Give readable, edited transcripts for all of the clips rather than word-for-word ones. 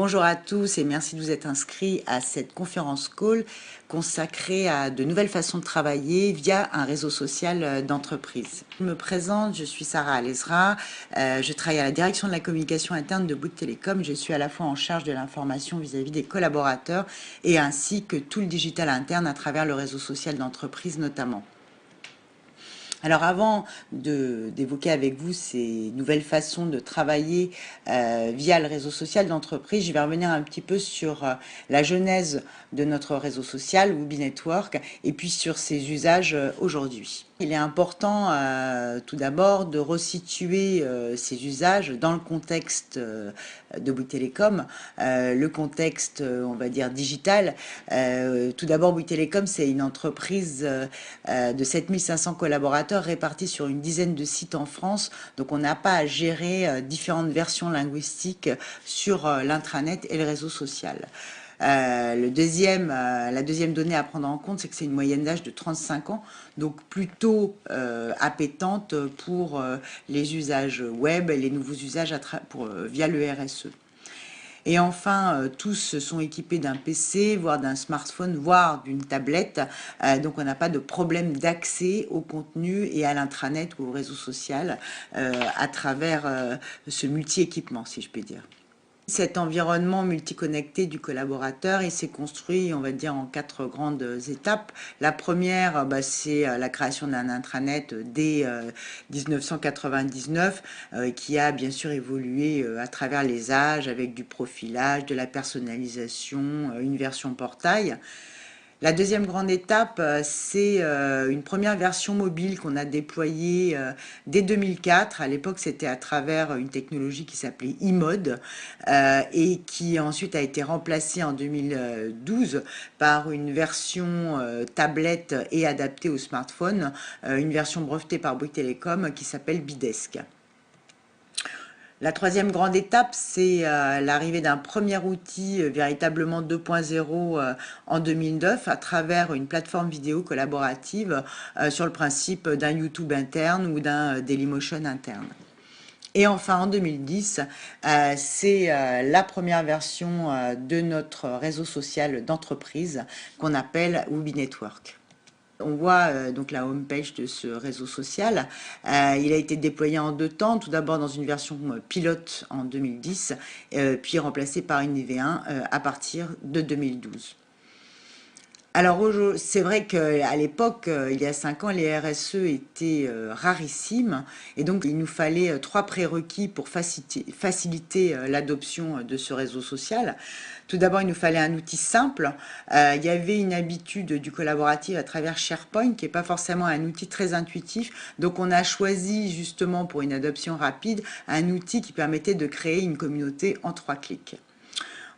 Bonjour à tous et merci de vous être inscrits à cette conférence call consacrée à de nouvelles façons de travailler via un réseau social d'entreprise. Je me présente, je suis Sarah Alezra, je travaille à la direction de la communication interne de Bouygues Télécom. Je suis à la fois en charge de l'information vis-à-vis des collaborateurs et ainsi que tout le digital interne à travers le réseau social d'entreprise notamment. Alors avant d'évoquer avec vous ces nouvelles façons de travailler via le réseau social d'entreprise, je vais revenir un petit peu sur la genèse de notre réseau social, Woobi Network, et puis sur ses usages aujourd'hui. Il est important tout d'abord de resituer ces usages dans le contexte de Bouygues Télécom, le contexte, on va dire, digital. Tout d'abord, Bouygues Télécom, c'est une entreprise de 7500 collaborateurs répartis sur une dizaine de sites en France. Donc, on n'a pas à gérer différentes versions linguistiques sur l'intranet et le réseau social. La deuxième donnée à prendre en compte, c'est que c'est une moyenne d'âge de 35 ans, donc plutôt appétente pour les usages web et les nouveaux usages via le RSE. Et enfin, tous sont équipés d'un PC, voire d'un smartphone, voire d'une tablette. Donc, on n'a pas de problème d'accès au contenu et à l'intranet ou au réseau social à travers ce multi-équipement, si je puis dire. Cet environnement multiconnecté du collaborateur, il s'est construit, on va dire, en 4 grandes étapes. La première, c'est la création d'un intranet dès 1999, qui a bien sûr évolué à travers les âges, avec du profilage, de la personnalisation, une version portail. La deuxième grande étape, c'est une première version mobile qu'on a déployée dès 2004. À l'époque, c'était à travers une technologie qui s'appelait eMode et qui ensuite a été remplacée en 2012 par une version tablette et adaptée au smartphone, une version brevetée par Bouygues Télécom qui s'appelle Bidesk. La troisième grande étape, c'est l'arrivée d'un premier outil véritablement 2.0 en 2009 à travers une plateforme vidéo collaborative sur le principe d'un YouTube interne ou d'un Dailymotion interne. Et enfin, en 2010, c'est la première version de notre réseau social d'entreprise qu'on appelle Woobi Network. On voit donc la homepage de ce réseau social. Il a été déployé en 2 temps. Tout d'abord dans une version pilote en 2010, puis remplacé par une IV1 à partir de 2012. Alors, c'est vrai qu'à l'époque, il y a 5 ans, les RSE étaient rarissimes et donc il nous fallait 3 prérequis pour faciliter l'adoption de ce réseau social. Tout d'abord, il nous fallait un outil simple. Il y avait une habitude du collaboratif à travers SharePoint qui n'est pas forcément un outil très intuitif. Donc, on a choisi justement pour une adoption rapide un outil qui permettait de créer une communauté en 3 clics.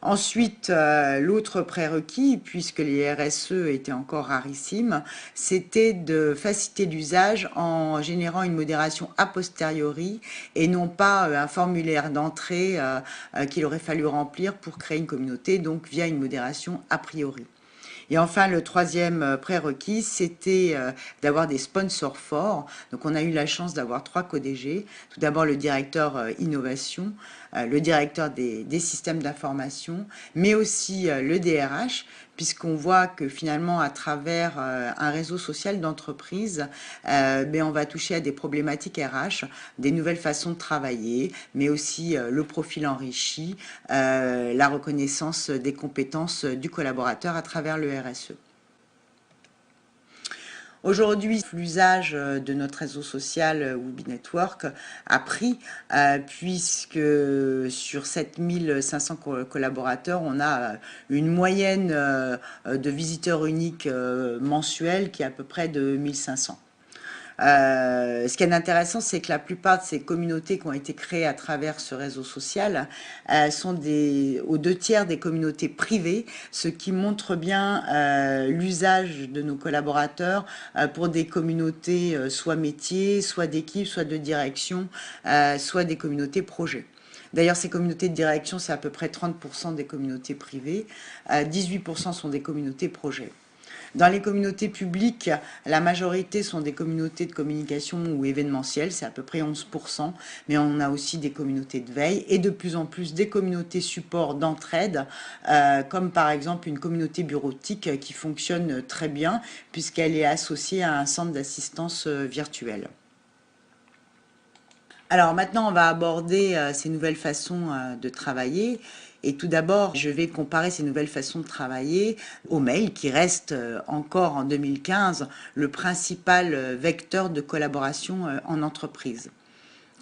Ensuite, l'autre prérequis, puisque les RSE étaient encore rarissimes, c'était de faciliter l'usage en générant une modération a posteriori et non pas un formulaire d'entrée qu'il aurait fallu remplir pour créer une communauté, donc via une modération a priori. Et enfin, le troisième prérequis, c'était d'avoir des sponsors forts. Donc, on a eu la chance d'avoir 3 co-DG. Tout d'abord, le directeur innovation, le directeur des systèmes d'information, mais aussi le DRH, puisqu'on voit que finalement, à travers un réseau social d'entreprise, on va toucher à des problématiques RH, des nouvelles façons de travailler, mais aussi le profil enrichi, la reconnaissance des compétences du collaborateur à travers le RSE. Aujourd'hui, l'usage de notre réseau social Woobi Network a pris, puisque sur 7500 collaborateurs, on a une moyenne de visiteurs uniques mensuels qui est à peu près de 1500. Ce qui est intéressant, c'est que la plupart de ces communautés qui ont été créées à travers ce réseau social sont aux 2/3 des communautés privées, ce qui montre bien l'usage de nos collaborateurs pour des communautés soit métiers, soit d'équipe, soit de direction, soit des communautés projets. D'ailleurs, ces communautés de direction, c'est à peu près 30% des communautés privées, 18% sont des communautés projets. Dans les communautés publiques, la majorité sont des communautés de communication ou événementielles, c'est à peu près 11%, mais on a aussi des communautés de veille et de plus en plus des communautés support d'entraide, comme par exemple une communauté bureautique qui fonctionne très bien puisqu'elle est associée à un centre d'assistance virtuelle. Alors maintenant, on va aborder ces nouvelles façons de travailler. Et tout d'abord, je vais comparer ces nouvelles façons de travailler au mail, qui reste encore en 2015 le principal vecteur de collaboration en entreprise.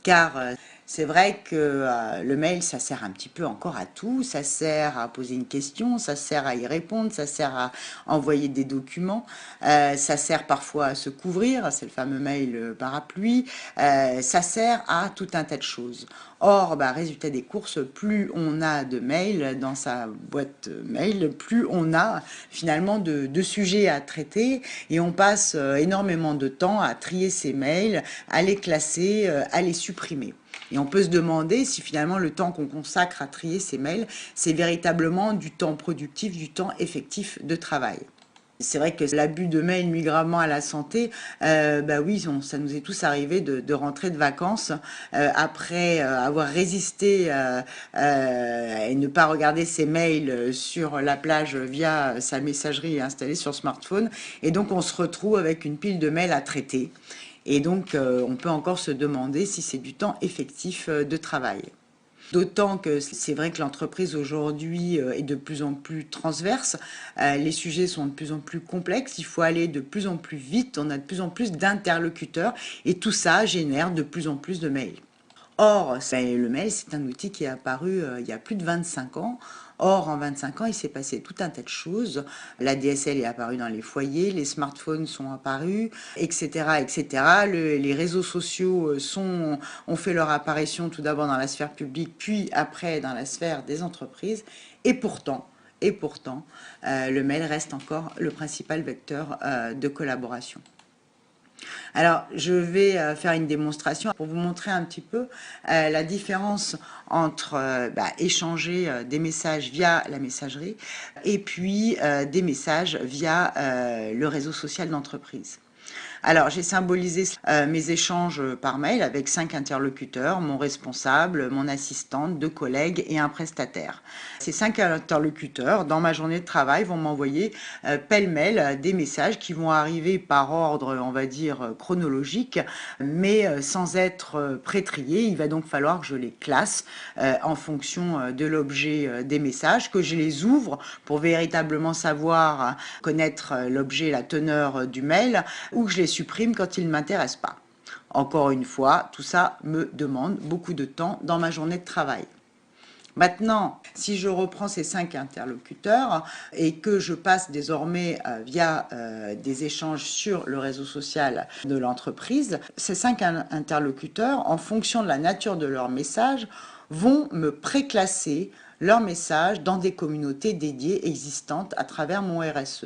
Car c'est vrai que le mail, ça sert un petit peu encore à tout. Ça sert à poser une question, ça sert à y répondre, ça sert à envoyer des documents, ça sert parfois à se couvrir, c'est le fameux mail parapluie, ça sert à tout un tas de choses. Or, résultat des courses, plus on a de mails dans sa boîte mail, plus on a finalement de sujets à traiter et on passe énormément de temps à trier ces mails, à les classer, à les supprimer. Et on peut se demander si finalement le temps qu'on consacre à trier ces mails, c'est véritablement du temps productif, du temps effectif de travail. C'est vrai que l'abus de mails nuit gravement à la santé. Oui, ça nous est tous arrivé de rentrer de vacances après avoir résisté et ne pas regarder ses mails sur la plage via sa messagerie installée sur smartphone. Et donc, on se retrouve avec une pile de mails à traiter. Et donc, on peut encore se demander si c'est du temps effectif de travail. D'autant que c'est vrai que l'entreprise aujourd'hui est de plus en plus transverse, les sujets sont de plus en plus complexes, il faut aller de plus en plus vite, on a de plus en plus d'interlocuteurs et tout ça génère de plus en plus de mails. Or, le mail, c'est un outil qui est apparu il y a plus de 25 ans. Or, en 25 ans, il s'est passé tout un tas de choses. La DSL est apparue dans les foyers, les smartphones sont apparus, etc., etc. Les réseaux sociaux ont fait leur apparition tout d'abord dans la sphère publique, puis après dans la sphère des entreprises. Et pourtant, le mail reste encore le principal vecteur de collaboration. Alors, je vais faire une démonstration pour vous montrer un petit peu la différence entre échanger des messages via la messagerie et puis des messages via le réseau social d'entreprise. Alors, j'ai symbolisé mes échanges par mail avec 5 interlocuteurs, mon responsable, mon assistante, 2 collègues et un prestataire. Ces 5 interlocuteurs, dans ma journée de travail, vont m'envoyer pêle-mêle des messages qui vont arriver par ordre, on va dire, chronologique, mais sans être pré-triés. Il va donc falloir que je les classe en fonction de l'objet des messages, que je les ouvre pour véritablement savoir connaître l'objet, la teneur du mail, ou que je les supprime quand ils ne m'intéressent pas. Encore une fois, tout ça me demande beaucoup de temps dans ma journée de travail. Maintenant, si je reprends ces 5 interlocuteurs et que je passe désormais via des échanges sur le réseau social de l'entreprise, ces 5 interlocuteurs, en fonction de la nature de leur message, vont me préclasser leurs messages dans des communautés dédiées existantes à travers mon RSE.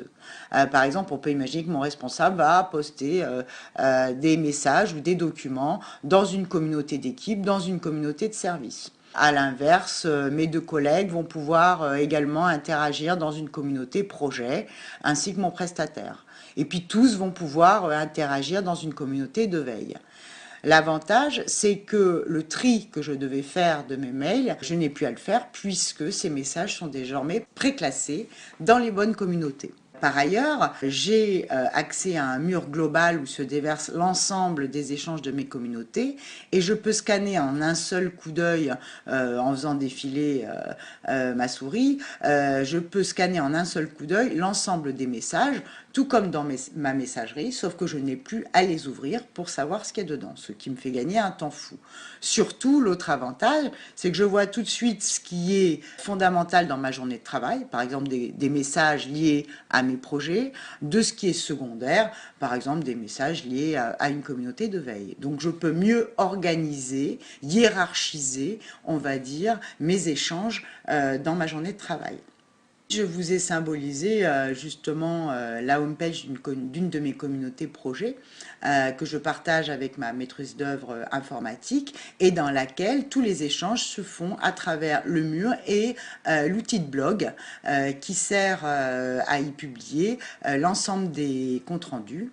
Par exemple, on peut imaginer que mon responsable va poster des messages ou des documents dans une communauté d'équipe, dans une communauté de service. À l'inverse, mes 2 collègues vont pouvoir également interagir dans une communauté projet, ainsi que mon prestataire. Et puis tous vont pouvoir interagir dans une communauté de veille. L'avantage, c'est que le tri que je devais faire de mes mails, je n'ai plus à le faire puisque ces messages sont désormais préclassés dans les bonnes communautés. Par ailleurs, j'ai accès à un mur global où se déverse l'ensemble des échanges de mes communautés et je peux scanner en un seul coup d'œil, en faisant défiler ma souris, je peux scanner en un seul coup d'œil l'ensemble des messages, tout comme dans ma messagerie, sauf que je n'ai plus à les ouvrir pour savoir ce qu'il y a dedans, ce qui me fait gagner un temps fou. Surtout, l'autre avantage, c'est que je vois tout de suite ce qui est fondamental dans ma journée de travail, par exemple des messages liés à mes projets, de ce qui est secondaire, par exemple des messages liés à une communauté de veille. Donc je peux mieux organiser, hiérarchiser, on va dire, mes échanges dans ma journée de travail. Je vous ai symbolisé justement la homepage d'une de mes communautés projets que je partage avec ma maîtrise d'œuvre informatique et dans laquelle tous les échanges se font à travers le mur et l'outil de blog qui sert à y publier l'ensemble des comptes rendus.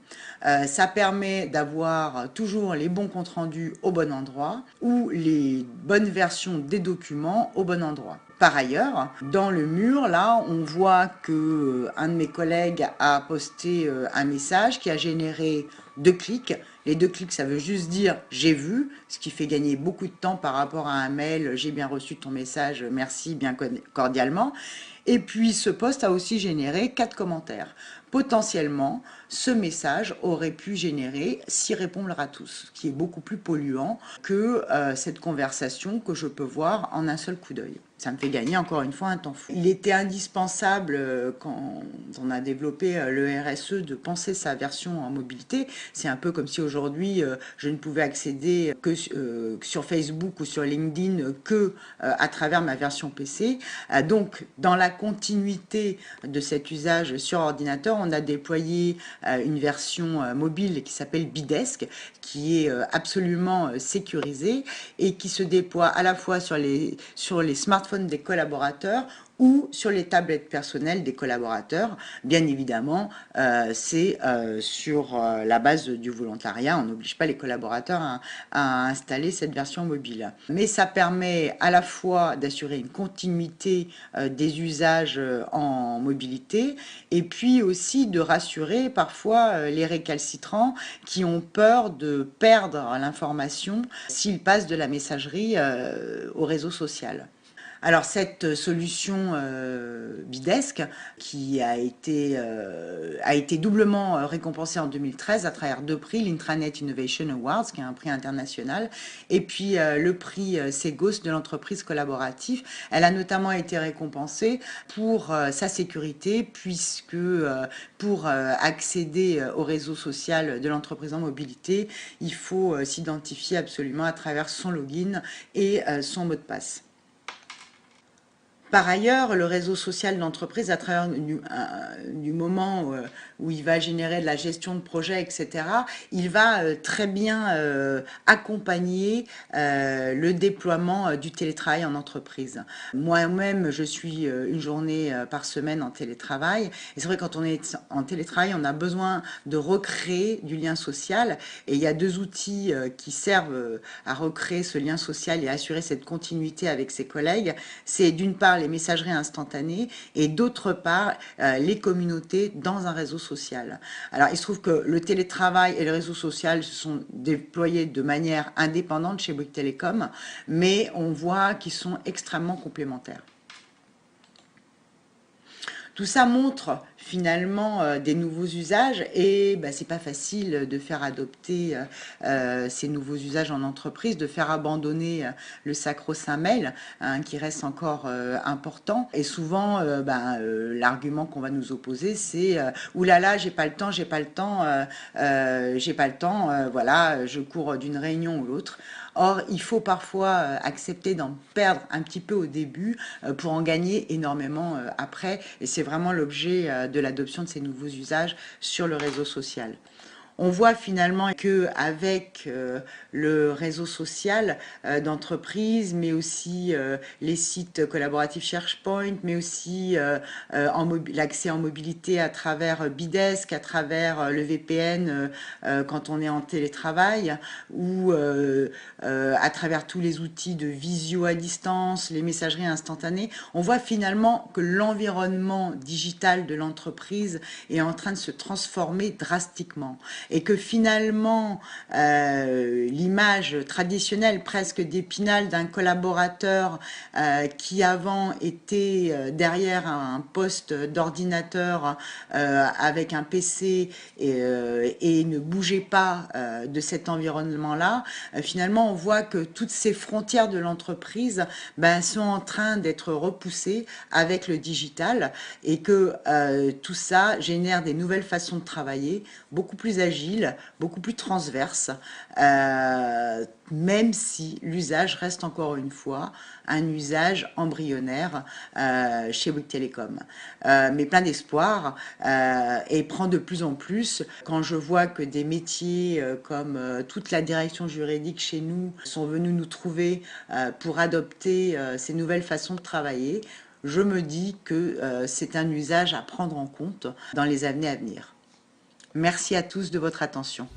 Ça permet d'avoir toujours les bons comptes rendus au bon endroit ou les bonnes versions des documents au bon endroit. Par ailleurs, dans le mur, là, on voit que un de mes collègues a posté un message qui a généré 2 clics. Les 2 clics, ça veut juste dire j'ai vu, ce qui fait gagner beaucoup de temps par rapport à un mail, j'ai bien reçu ton message, merci bien cordialement. Et puis ce post a aussi généré 4 commentaires. Potentiellement, ce message aurait pu générer 6 répondre à tous, ce qui est beaucoup plus polluant que cette conversation que je peux voir en un seul coup d'œil. Ça me fait gagner encore une fois un temps fou. Il était indispensable quand on a développé le RSE de penser sa version en mobilité. C'est un peu comme si aujourd'hui je ne pouvais accéder que sur Facebook ou sur LinkedIn que à travers ma version PC. Donc dans la continuité de cet usage sur ordinateur, on a déployé une version mobile qui s'appelle Bidesk, qui est absolument sécurisée et qui se déploie à la fois sur les smartphones des collaborateurs ou sur les tablettes personnelles des collaborateurs. Bien évidemment, c'est sur la base du volontariat. On n'oblige pas les collaborateurs à installer cette version mobile. Mais ça permet à la fois d'assurer une continuité des usages en mobilité et puis aussi de rassurer parfois les récalcitrants qui ont peur de perdre l'information s'ils passent de la messagerie au réseau social. Alors cette solution Bidesk qui a été doublement récompensée en 2013 à travers 2 prix, l'Intranet Innovation Awards, qui est un prix international, et puis le prix Segos de l'entreprise collaborative. Elle a notamment été récompensée pour sa sécurité, puisque pour accéder au réseau social de l'entreprise en mobilité, il faut s'identifier absolument à travers son login et son mot de passe. Par ailleurs, le réseau social d'entreprise, à travers du moment où il va générer de la gestion de projet, etc., il va très bien accompagner le déploiement du télétravail en entreprise. Moi-même, je suis une journée par semaine en télétravail. Et c'est vrai, quand on est en télétravail, on a besoin de recréer du lien social. Et il y a 2 outils qui servent à recréer ce lien social et à assurer cette continuité avec ses collègues. C'est d'une part les messageries instantanées et d'autre part les communautés dans un réseau social. Alors il se trouve que le télétravail et le réseau social se sont déployés de manière indépendante chez Bouygues Telecom, mais on voit qu'ils sont extrêmement complémentaires. Tout ça montre finalement des nouveaux usages et c'est pas facile de faire adopter ces nouveaux usages en entreprise, de faire abandonner le sacro-saint mail qui reste encore important. Et souvent, l'argument qu'on va nous opposer, c'est oulala, j'ai pas le temps, j'ai pas le temps, j'ai pas le temps, voilà, je cours d'une réunion ou l'autre. Or, il faut parfois accepter d'en perdre un petit peu au début pour en gagner énormément après. Et c'est vraiment l'objet de l'adoption de ces nouveaux usages sur le réseau social. On voit finalement qu'avec le réseau social d'entreprise, mais aussi les sites collaboratifs SharePoint, mais aussi l'accès en mobilité à travers Bidesk, à travers le VPN quand on est en télétravail, ou à travers tous les outils de visio à distance, les messageries instantanées, on voit finalement que l'environnement digital de l'entreprise est en train de se transformer drastiquement. Et que finalement, l'image traditionnelle, presque d'Épinal, d'un collaborateur qui avant était derrière un poste d'ordinateur avec un PC et ne bougeait pas de cet environnement-là, finalement on voit que toutes ces frontières de l'entreprise sont en train d'être repoussées avec le digital et que tout ça génère des nouvelles façons de travailler, beaucoup plus agiles, agile, beaucoup plus transverse, même si l'usage reste encore une fois un usage embryonnaire chez Bouygues Télécom. Mais plein d'espoir et prend de plus en plus quand je vois que des métiers comme toute la direction juridique chez nous sont venus nous trouver pour adopter ces nouvelles façons de travailler. Je me dis que c'est un usage à prendre en compte dans les années à venir. Merci à tous de votre attention.